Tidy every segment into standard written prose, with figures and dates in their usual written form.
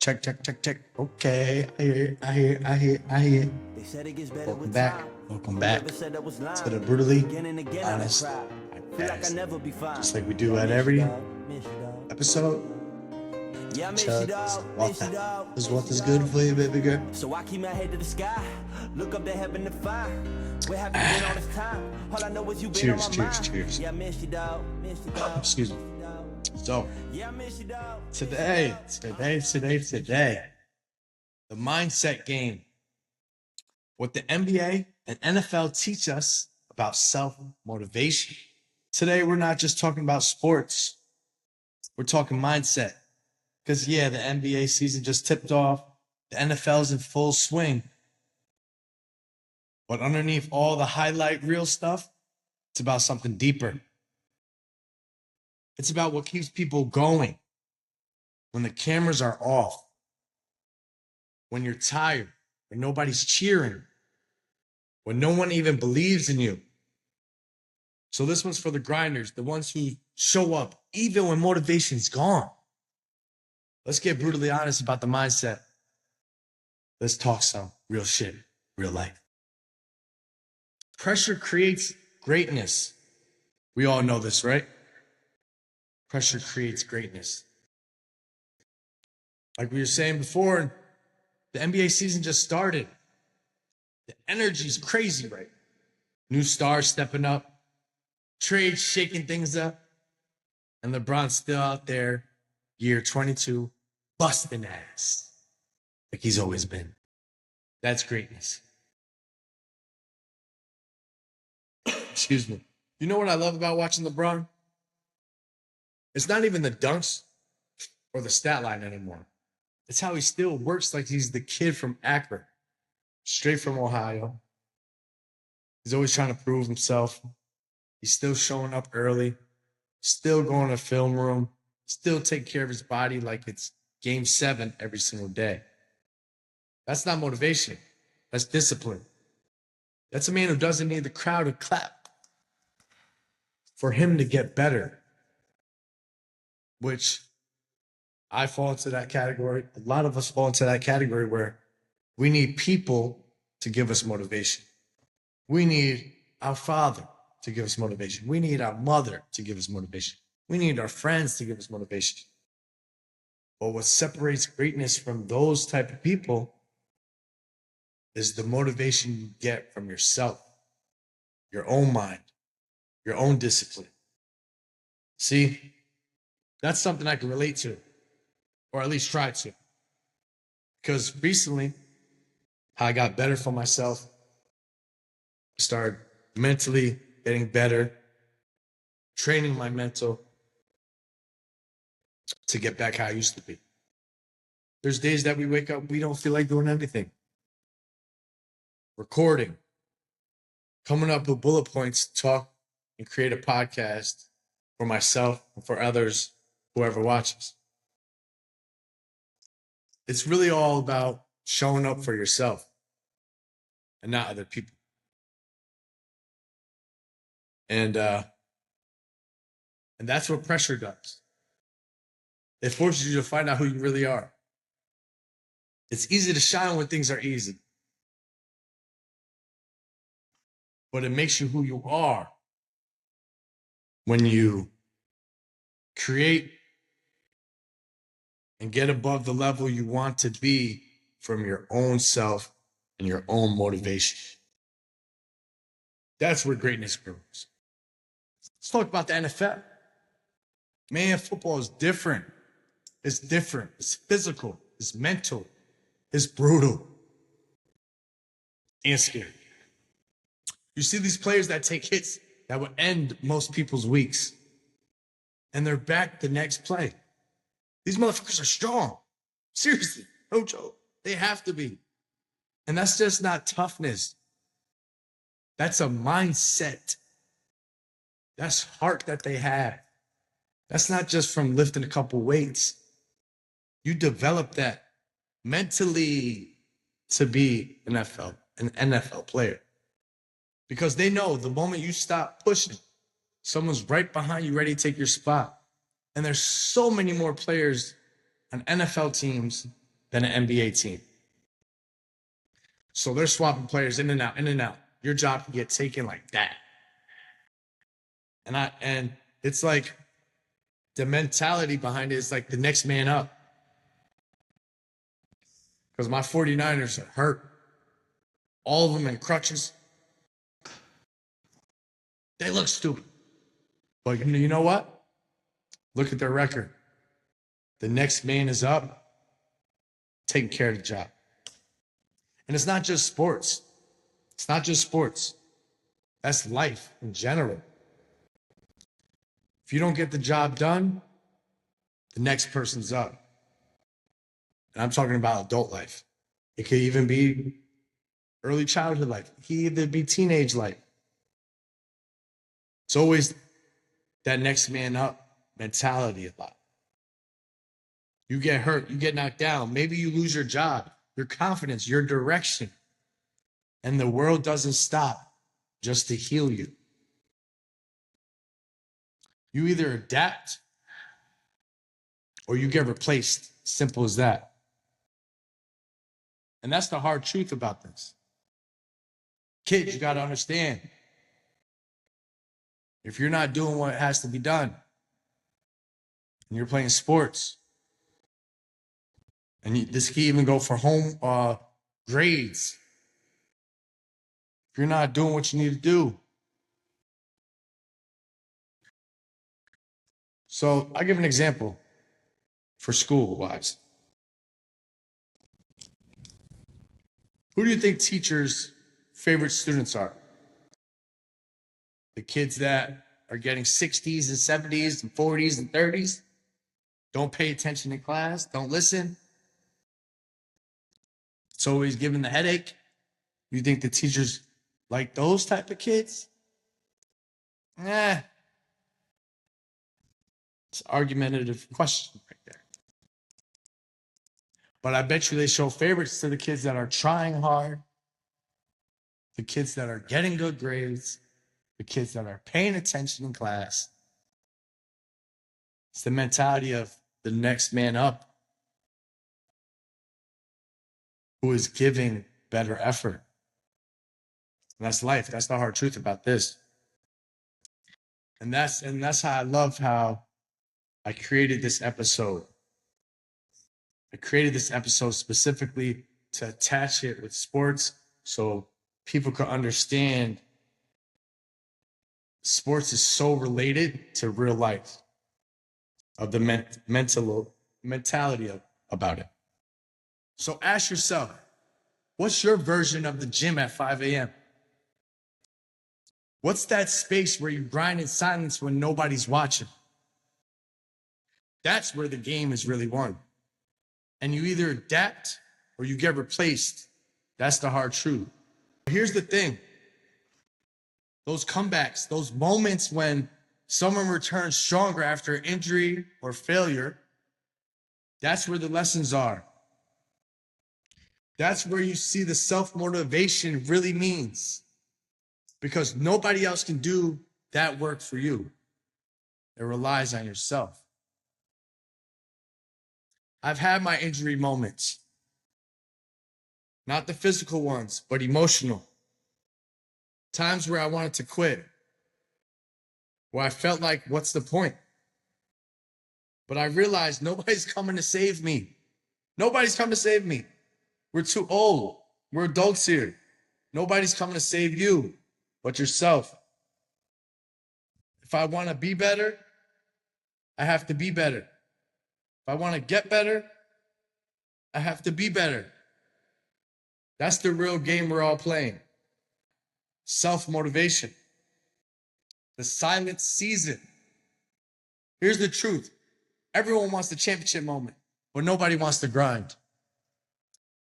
Check, check, check, check. Okay, I hear. Welcome back. Welcome back to the Brutally Honest Podcast. Just like we do at every episode. Chug is what is good for you, baby girl. So I keep my head to the sky, look up to heaven to find. Where have you been all this time? All I know is you've been on my mind. Cheers. Yeah, I miss you, dog. Excuse me. So, today, the mindset game. What the NBA and NFL teach us about self-motivation. Today, we're not just talking about sports. We're talking mindset. Because, the NBA season just tipped off. The NFL's in full swing. But underneath all the highlight reel stuff, it's about something deeper. It's about what keeps people going when the cameras are off, when you're tired, when nobody's cheering, when no one even believes in you. So this one's for the grinders, the ones who show up even when motivation's gone. Let's get brutally honest about the mindset. Let's talk some real shit, real life. Pressure creates greatness. We all know this, right? Pressure creates greatness. Like we were saying before, the NBA season just started. The energy's crazy, right? New stars stepping up, trades shaking things up, and LeBron's still out there, year 22, busting ass like he's always been. That's greatness. Excuse me. You know what I love about watching LeBron? It's not even the dunks or the stat line anymore. It's how he still works like he's the kid from Akron, straight from Ohio. He's always trying to prove himself. He's still showing up early, still going to film room, still take care of his body like it's game 7 every single day. That's not motivation. That's discipline. That's a man who doesn't need the crowd to clap for him to get better, which I fall into that category. A lot of us fall into that category where we need people to give us motivation. We need our father to give us motivation. We need our mother to give us motivation. We need our friends to give us motivation. But what separates greatness from those type of people is the motivation you get from yourself, your own mind, your own discipline. See, that's something I can relate to, or at least try to. Because recently, I got better for myself. I started mentally getting better, training my mental to get back how I used to be. There's days that we wake up, we don't feel like doing anything. Recording, coming up with bullet points to talk and create a podcast for myself and for others, whoever watches. It's really all about showing up for yourself and not other people. And that's what pressure does. It forces you to find out who you really are. It's easy to shine when things are easy. But it makes you who you are when you create and get above the level you want to be from your own self and your own motivation. That's where greatness grows. Let's talk about the NFL. Man, football is different. It's different. It's physical. It's mental. It's brutal. And scary. You see these players that take hits that would end most people's weeks. And they're back the next play. These motherfuckers are strong. Seriously, no joke. They have to be. And that's just not toughness. That's a mindset. That's heart that they have. That's not just from lifting a couple weights. You develop that mentally to be an NFL player. Because they know the moment you stop pushing, someone's right behind you ready to take your spot. And there's so many more players on NFL teams than an NBA team. So they're swapping players in and out, in and out. Your job can get taken like that. And it's like the mentality behind it is like the next man up. Because my 49ers are hurt. All of them in crutches. They look stupid. But you know what? Look at their record. The next man is up, taking care of the job. And it's not just sports. It's not just sports. That's life in general. If you don't get the job done, the next person's up. And I'm talking about adult life. It could even be early childhood life. It could even be teenage life. It's always that next man up mentality a lot. You get hurt, you get knocked down. Maybe you lose your job, your confidence, your direction. And the world doesn't stop just to heal you. You either adapt or you get replaced. Simple as that. And that's the hard truth about this. Kids, you got to understand. If you're not doing what has to be done, and you're playing sports, and this can even go for home grades. If you're not doing what you need to do. So I'll give an example for school-wise. Who do you think teachers' favorite students are? The kids that are getting 60s and 70s and 40s and 30s, don't pay attention in class, don't listen. It's always giving the headache. You think the teachers like those type of kids? It's an argumentative question right there. But I bet you they show favorites to the kids that are trying hard, the kids that are getting good grades, the kids that are paying attention in class. It's the mentality of the next man up who is giving better effort. And that's life. That's the hard truth about this. And that's how I love how I created this episode. I created this episode specifically to attach it with sports so people could understand sports is so related to real life, of the mentality about it. So ask yourself, what's your version of the gym at 5 a.m.? What's that space where you grind in silence when nobody's watching? That's where the game is really won. And you either adapt or you get replaced. That's the hard truth. Here's the thing. Those comebacks, those moments when someone returns stronger after injury or failure, that's where the lessons are. That's where you see the self-motivation really means. Because nobody else can do that work for you. It relies on yourself. I've had my injury moments. Not the physical ones, but emotional. Times where I wanted to quit. Where I felt like, what's the point? But I realized nobody's coming to save me. Nobody's coming to save me. We're too old. We're adults here. Nobody's coming to save you but yourself. If I want to be better, I have to be better. If I want to get better, I have to be better. That's the real game we're all playing. Self-motivation. The silent season. Here's the truth. Everyone wants the championship moment, but nobody wants to grind.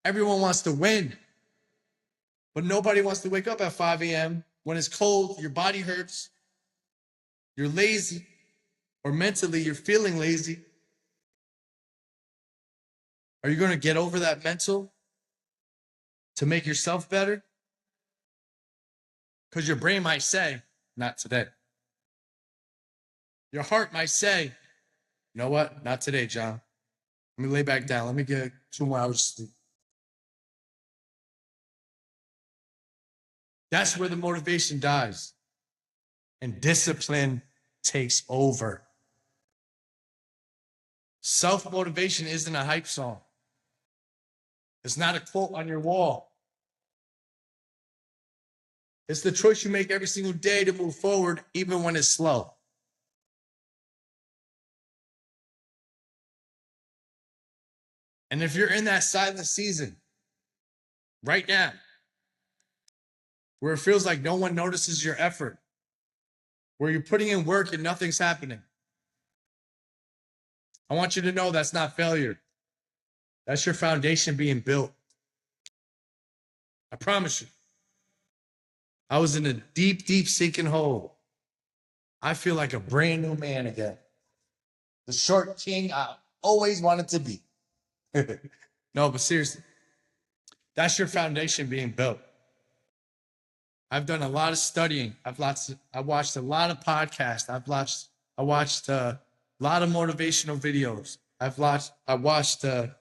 Everyone wants to win, but nobody wants to wake up at 5 a.m. when it's cold, your body hurts, you're lazy, or mentally you're feeling lazy. Are you going to get over that mental to make yourself better? Because your brain might say, not today. Your heart might say, you know what? Not today, John. Let me lay back down. Let me get 2 more hours of sleep. That's where the motivation dies. And discipline takes over. Self-motivation isn't a hype song. It's not a quote on your wall. It's the choice you make every single day to move forward, even when it's slow. And if you're in that silent season right now, where it feels like no one notices your effort, where you're putting in work and nothing's happening, I want you to know that's not failure. That's your foundation being built. I promise you. I was in a deep, deep sinking hole. I feel like a brand new man again. The short king I always wanted to be. No, but seriously, that's your foundation being built. I've done a lot of studying. I watched a lot of podcasts. I watched a lot of motivational videos. I watched a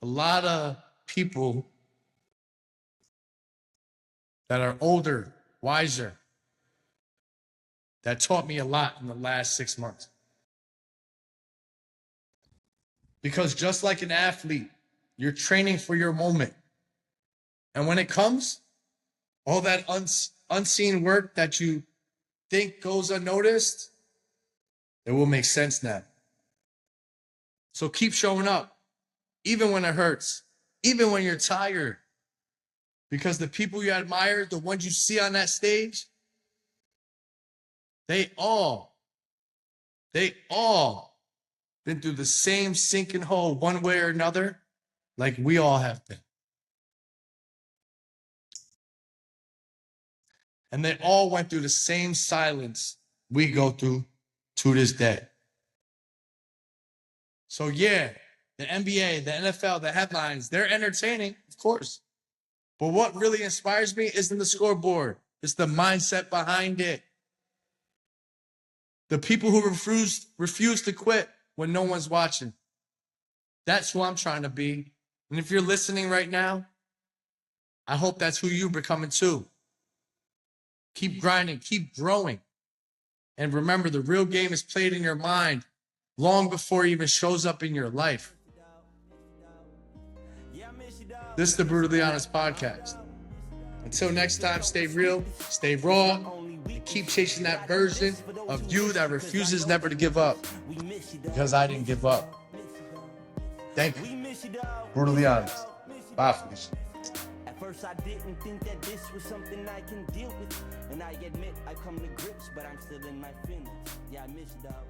lot of people that are older, wiser, that taught me a lot in the last 6 months. Because just like an athlete, you're training for your moment. And when it comes, all that unseen work that you think goes unnoticed, it will make sense now. So keep showing up, even when it hurts, even when you're tired. Because the people you admire, the ones you see on that stage, they all been through the same sinking hole one way or another, like we all have been. And they all went through the same silence we go through to this day. So yeah, the NBA, the NFL, the headlines, they're entertaining, of course. But what really inspires me isn't the scoreboard. It's the mindset behind it. The people who refuse to quit when no one's watching. That's who I'm trying to be. And if you're listening right now, I hope that's who you're becoming too. Keep grinding, keep growing. And remember, the real game is played in your mind long before it even shows up in your life. This is the Brutally Honest Podcast. Until next time, stay real, stay raw, and keep chasing that version of you that refuses never to give up. Because I didn't give up. Thank you. Brutally Honest. Bye, Felicia. At first I didn't think that this was something I can deal with. And I admit I come to grips, but I'm still in my feelings. Yeah, I miss you, dog.